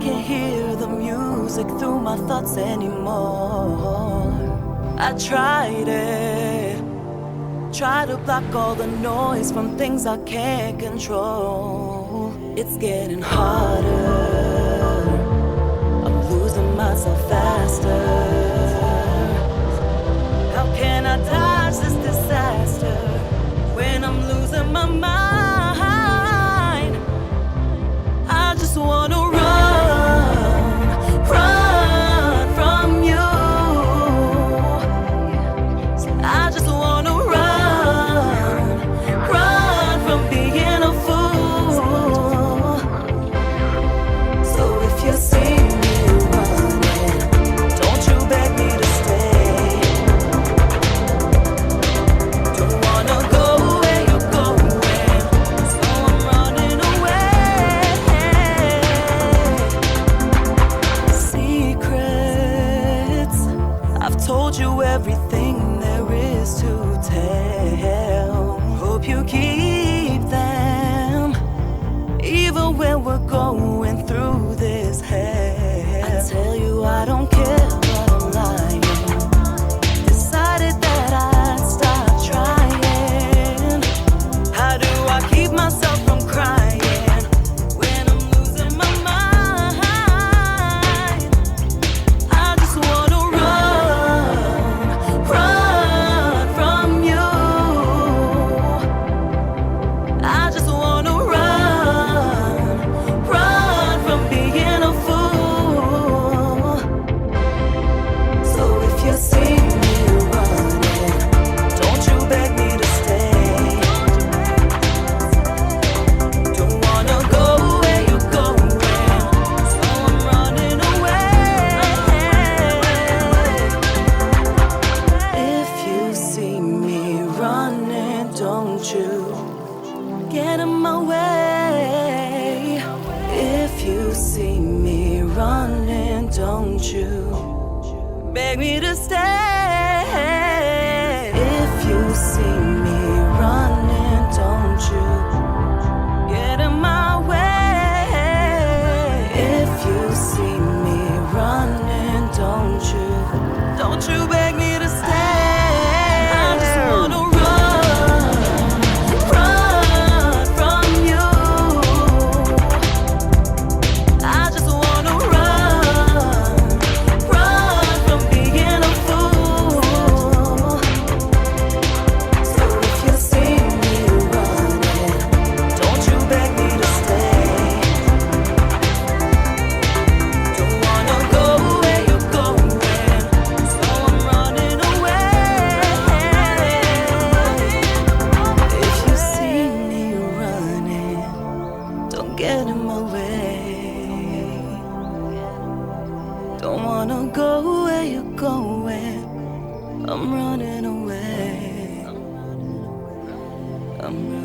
can't hear the music through my thoughts anymore. I tried it, try to block all the noise from things I can't control. It's getting harder, I'm losing myself faster. How can I dodge this disaster when I'm losing my mind? I just wanna run from you. I just wanna run from being a fool. So if you see me running, don't you beg me to stay. Don't wanna go where you're going, so I'm running away. Secrets, I've told you everything there is to tell. Hope you keep them, even when we're going through this hell. I tell you I don't care, but I'm lying. Decided that I'd stop trying. How do I keep myself from crying when I'm losing my mind? I just wanna run from you. I just wanna run from being a fool. So if you see me running, don't you beg me to stay. Don't wanna go where you're going, so I'm running away. If you see me running, don't you get in my way. If you see me running, don't you beg me to stay. If you see me running, don't you get in my way. If you see me running, don't you beg me to stay. I just wanna run from you. I just wanna run from being a fool. So if you see me running, don't you beg me to stay. Don't wanna go where you're going, so I'm running away. If you see me running, don't get in my way. Don't wanna go where you're going, I'm running away. I'm running